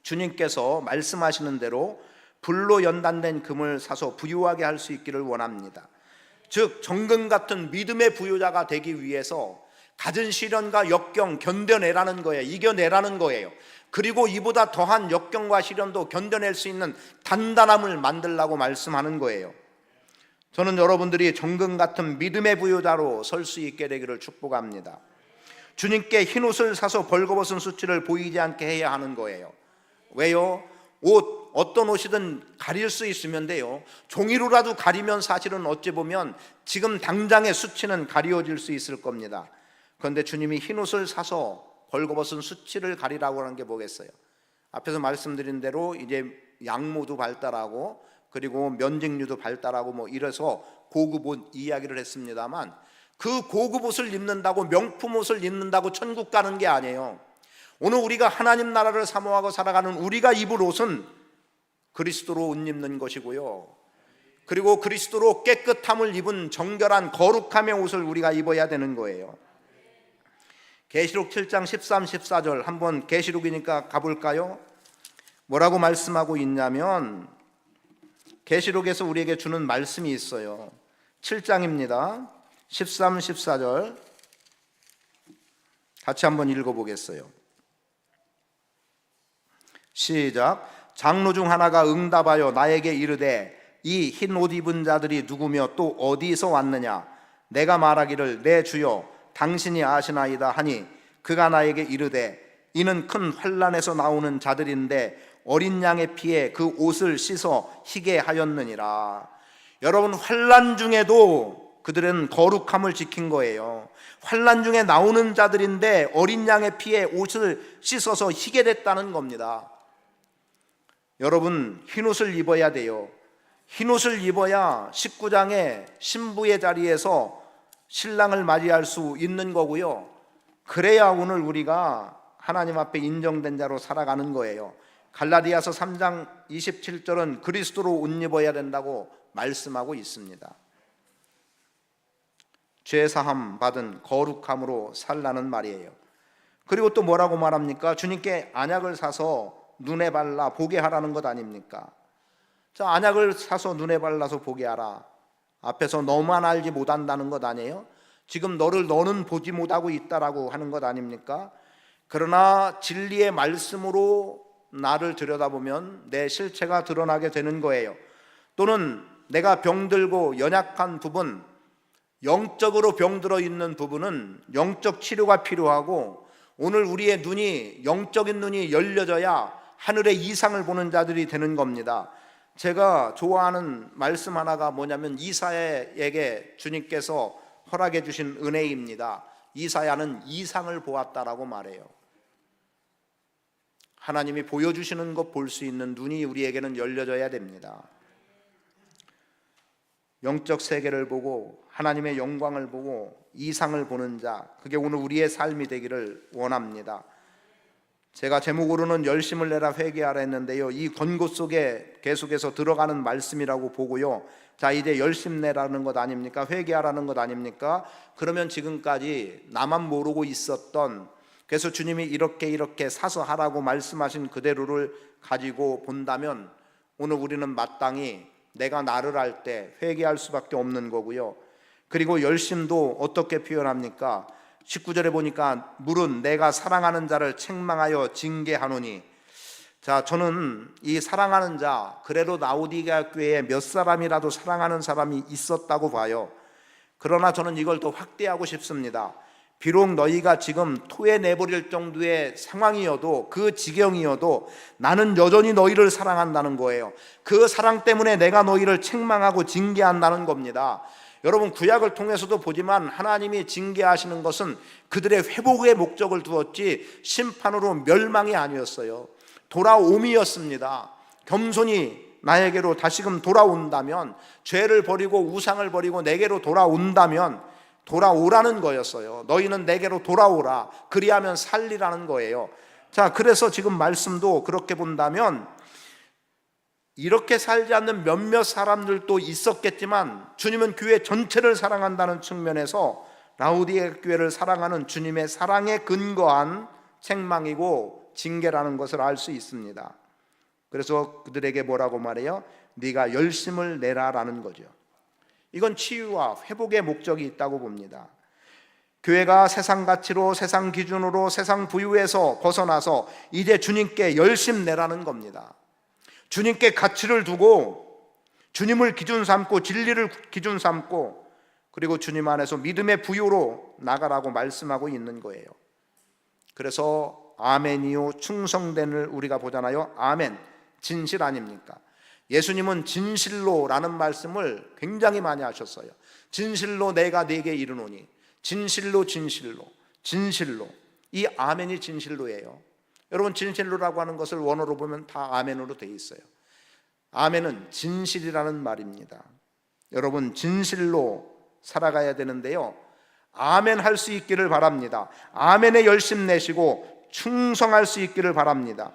주님께서 말씀하시는 대로 불로 연단된 금을 사서 부유하게 할 수 있기를 원합니다. 즉 정금 같은 믿음의 부유자가 되기 위해서 갖은 시련과 역경 견뎌내라는 거예요. 이겨내라는 거예요. 그리고 이보다 더한 역경과 시련도 견뎌낼 수 있는 단단함을 만들라고 말씀하는 거예요. 저는 여러분들이 정금 같은 믿음의 부유자로 설 수 있게 되기를 축복합니다. 주님께 흰옷을 사서 벌거벗은 수치를 보이지 않게 해야 하는 거예요. 왜요? 옷, 어떤 옷이든 가릴 수 있으면 돼요. 종이로라도 가리면 사실은 어찌 보면 지금 당장의 수치는 가려질 수 있을 겁니다. 그런데 주님이 흰옷을 사서 벌거벗은 수치를 가리라고 하는 게 뭐겠어요? 앞에서 말씀드린 대로 이제 양모도 발달하고 그리고 면직류도 발달하고 이래서 고급 옷 이야기를 했습니다만, 그 고급 옷을 입는다고, 명품 옷을 입는다고 천국 가는 게 아니에요. 오늘 우리가 하나님 나라를 사모하고 살아가는 우리가 입을 옷은 그리스도로 옷 입는 것이고요, 그리고 그리스도로 깨끗함을 입은 정결한 거룩함의 옷을 우리가 입어야 되는 거예요. 계시록 7장 13, 14절 한번, 계시록이니까 가볼까요? 뭐라고 말씀하고 있냐면, 계시록에서 우리에게 주는 말씀이 있어요. 7장입니다. 13, 14절 같이 한번 읽어보겠어요. 시작. 장로 중 하나가 응답하여 나에게 이르되 이 흰 옷 입은 자들이 누구며 또 어디서 왔느냐? 내가 말하기를 내 주여 당신이 아시나이다 하니, 그가 나에게 이르되 이는 큰 환난에서 나오는 자들인데 어린 양의 피에 그 옷을 씻어 희게 하였느니라. 여러분, 환난 중에도 그들은 거룩함을 지킨 거예요. 환난 중에 나오는 자들인데 어린 양의 피에 옷을 씻어서 희게 됐다는 겁니다. 여러분, 흰옷을 입어야 돼요. 흰옷을 입어야 19장의 신부의 자리에서 신랑을 맞이할 수 있는 거고요, 그래야 오늘 우리가 하나님 앞에 인정된 자로 살아가는 거예요. 갈라디아서 3장 27절은 그리스도로 옷 입어야 된다고 말씀하고 있습니다. 죄사함 받은 거룩함으로 살라는 말이에요. 그리고 또 뭐라고 말합니까? 주님께 안약을 사서 눈에 발라 보게 하라는 것 아닙니까? 자, 안약을 사서 눈에 발라서 보게 하라. 앞에서 너만 알지 못한다는 것 아니에요? 지금 너는 보지 못하고 있다라고 하는 것 아닙니까? 그러나 진리의 말씀으로 나를 들여다보면 내 실체가 드러나게 되는 거예요. 또는 내가 병들고 연약한 부분, 영적으로 병들어 있는 부분은 영적 치료가 필요하고, 오늘 우리의 눈이, 영적인 눈이 열려져야 하늘의 이상을 보는 자들이 되는 겁니다. 제가 좋아하는 말씀 하나가 뭐냐면 이사야에게 주님께서 허락해 주신 은혜입니다. 이사야는 이상을 보았다라고 말해요. 하나님이 보여주시는 것 볼 수 있는 눈이 우리에게는 열려져야 됩니다. 영적 세계를 보고 하나님의 영광을 보고 이상을 보는 자, 그게 오늘 우리의 삶이 되기를 원합니다. 제가 제목으로는 열심을 내라 회개하라 했는데요, 이 권고 속에 계속해서 들어가는 말씀이라고 보고요. 자, 이제 열심 내라는 것 아닙니까? 회개하라는 것 아닙니까? 그러면 지금까지 나만 모르고 있었던, 그래서 주님이 이렇게 사서 하라고 말씀하신 그대로를 가지고 본다면 오늘 우리는 마땅히 내가 나를 할 때 회개할 수밖에 없는 거고요. 그리고 열심도 어떻게 표현합니까? 19절에 보니까 물은 내가 사랑하는 자를 책망하여 징계하노니, 자, 저는 이 사랑하는 자, 그래도 라오디게아 교회에 몇 사람이라도 사랑하는 사람이 있었다고 봐요. 그러나 저는 이걸 더 확대하고 싶습니다. 비록 너희가 지금 토해내버릴 정도의 상황이어도, 그 지경이어도 나는 여전히 너희를 사랑한다는 거예요. 그 사랑 때문에 내가 너희를 책망하고 징계한다는 겁니다. 여러분, 구약을 통해서도 보지만 하나님이 징계하시는 것은 그들의 회복의 목적을 두었지 심판으로 멸망이 아니었어요. 돌아옴이었습니다. 겸손히 나에게로 다시금 돌아온다면, 죄를 버리고 우상을 버리고 내게로 돌아온다면 돌아오라는 거였어요. 너희는 내게로 돌아오라, 그리하면 살리라는 거예요. 자, 그래서 지금 말씀도 그렇게 본다면 이렇게 살지 않는 몇몇 사람들도 있었겠지만 주님은 교회 전체를 사랑한다는 측면에서 라오디게아 교회를 사랑하는 주님의 사랑에 근거한 책망이고 징계라는 것을 알 수 있습니다. 그래서 그들에게 뭐라고 말해요? 네가 열심을 내라라는 거죠. 이건 치유와 회복의 목적이 있다고 봅니다. 교회가 세상 가치로, 세상 기준으로, 세상 부유에서 벗어나서 이제 주님께 열심 내라는 겁니다. 주님께 가치를 두고 주님을 기준 삼고 진리를 기준 삼고, 그리고 주님 안에서 믿음의 부유로 나가라고 말씀하고 있는 거예요. 그래서 아멘이요 충성된을 우리가 보잖아요. 아멘, 진실 아닙니까? 예수님은 진실로라는 말씀을 굉장히 많이 하셨어요. 진실로 내가 네게 이르노니, 진실로 이 아멘이 진실로예요. 여러분, 진실로라고 하는 것을 원어로 보면 다 아멘으로 되어 있어요. 아멘은 진실이라는 말입니다. 여러분, 진실로 살아가야 되는데요, 아멘 할 수 있기를 바랍니다. 아멘에 열심 내시고 충성할 수 있기를 바랍니다.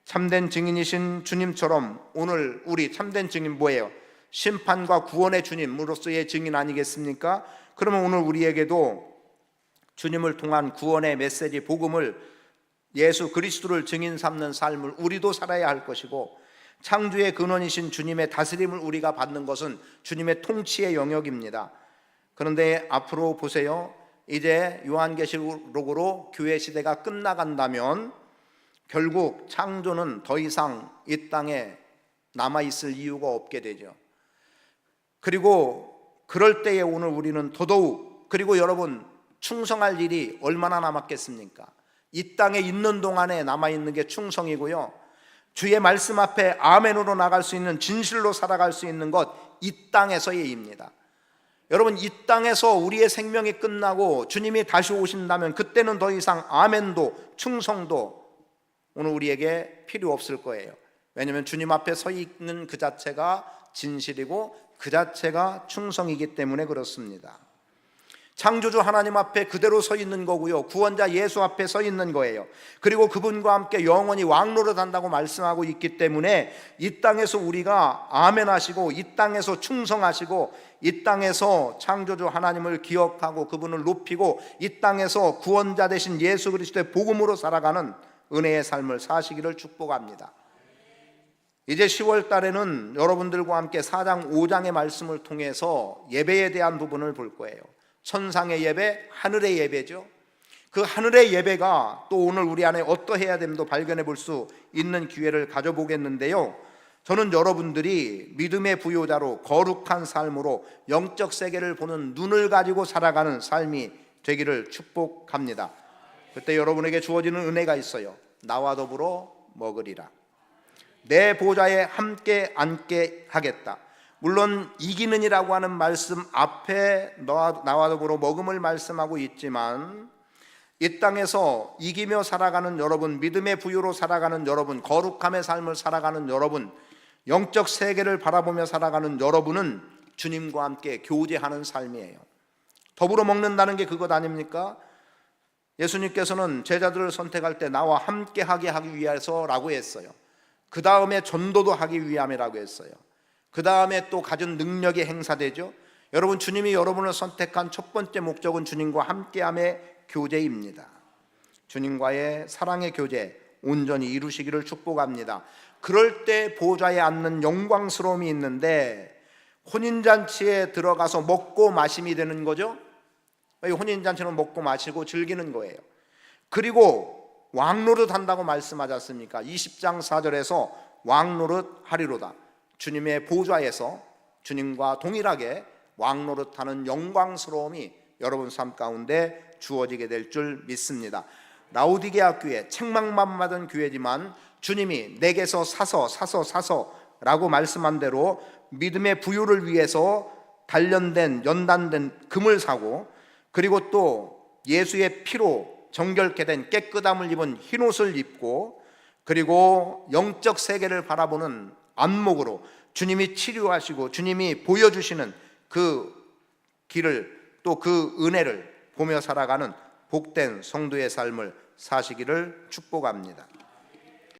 참된 증인이신 주님처럼 오늘 우리 참된 증인 뭐예요? 심판과 구원의 주님으로서의 증인 아니겠습니까? 그러면 오늘 우리에게도 주님을 통한 구원의 메시지, 복음을, 예수 그리스도를 증인 삼는 삶을 우리도 살아야 할 것이고, 창조의 근원이신 주님의 다스림을 우리가 받는 것은 주님의 통치의 영역입니다. 그런데 앞으로 보세요. 이제 요한계시록으로 교회 시대가 끝나간다면 결국 창조는 더 이상 이 땅에 남아있을 이유가 없게 되죠. 그리고 그럴 때에 오늘 우리는 더더욱, 그리고 여러분, 충성할 일이 얼마나 남았겠습니까? 이 땅에 있는 동안에 남아있는 게 충성이고요, 주의 말씀 앞에 아멘으로 나갈 수 있는, 진실로 살아갈 수 있는 것, 이 땅에서의 일입니다. 여러분, 이 땅에서 우리의 생명이 끝나고 주님이 다시 오신다면 그때는 더 이상 아멘도 충성도 오늘 우리에게 필요 없을 거예요. 왜냐하면 주님 앞에 서 있는 그 자체가 진실이고 그 자체가 충성이기 때문에 그렇습니다. 창조주 하나님 앞에 그대로 서 있는 거고요, 구원자 예수 앞에 서 있는 거예요. 그리고 그분과 함께 영원히 왕노릇한다고 말씀하고 있기 때문에 이 땅에서 우리가 아멘 하시고, 이 땅에서 충성하시고, 이 땅에서 창조주 하나님을 기억하고 그분을 높이고, 이 땅에서 구원자 되신 예수 그리스도의 복음으로 살아가는 은혜의 삶을 사시기를 축복합니다. 이제 10월 달에는 여러분들과 함께 4장 5장의 말씀을 통해서 예배에 대한 부분을 볼 거예요. 천상의 예배, 하늘의 예배죠. 그 하늘의 예배가 또 오늘 우리 안에 어떠해야 됨도 발견해 볼 수 있는 기회를 가져보겠는데요, 저는 여러분들이 믿음의 부요자로 거룩한 삶으로 영적 세계를 보는 눈을 가지고 살아가는 삶이 되기를 축복합니다. 그때 여러분에게 주어지는 은혜가 있어요. 나와 더불어 먹으리라. 내 보좌에 함께 앉게 하겠다. 물론 이기는이라고 하는 말씀 앞에 나와 더불어 먹음을 말씀하고 있지만, 이 땅에서 이기며 살아가는 여러분, 믿음의 부유로 살아가는 여러분, 거룩함의 삶을 살아가는 여러분, 영적 세계를 바라보며 살아가는 여러분은 주님과 함께 교제하는 삶이에요. 더불어 먹는다는 게 그것 아닙니까? 예수님께서는 제자들을 선택할 때 나와 함께 하게 하기 위해서라고 했어요. 그 다음에 전도도 하기 위함이라고 했어요. 그 다음에 또 가진 능력이 행사되죠. 여러분, 주님이 여러분을 선택한 첫 번째 목적은 주님과 함께함의 교제입니다. 주님과의 사랑의 교제 온전히 이루시기를 축복합니다. 그럴 때 보좌에 앉는 영광스러움이 있는데, 혼인잔치에 들어가서 먹고 마심이 되는 거죠. 혼인잔치는 먹고 마시고 즐기는 거예요. 그리고 왕노릇 한다고 말씀하지 않습니까? 20장 4절에서 왕노릇 하리로다. 주님의 보좌에서 주님과 동일하게 왕노릇하는 영광스러움이 여러분 삶 가운데 주어지게 될 줄 믿습니다. 라오디게아 교회, 책망만 받은 교회지만 주님이 내게서 사서 라고 말씀한 대로 믿음의 부유를 위해서 단련된 연단된 금을 사고, 그리고 또 예수의 피로 정결케 된 깨끗함을 입은 흰옷을 입고, 그리고 영적 세계를 바라보는 안목으로 주님이 치료하시고 주님이 보여주시는 그 길을, 또 그 은혜를 보며 살아가는 복된 성도의 삶을 사시기를 축복합니다.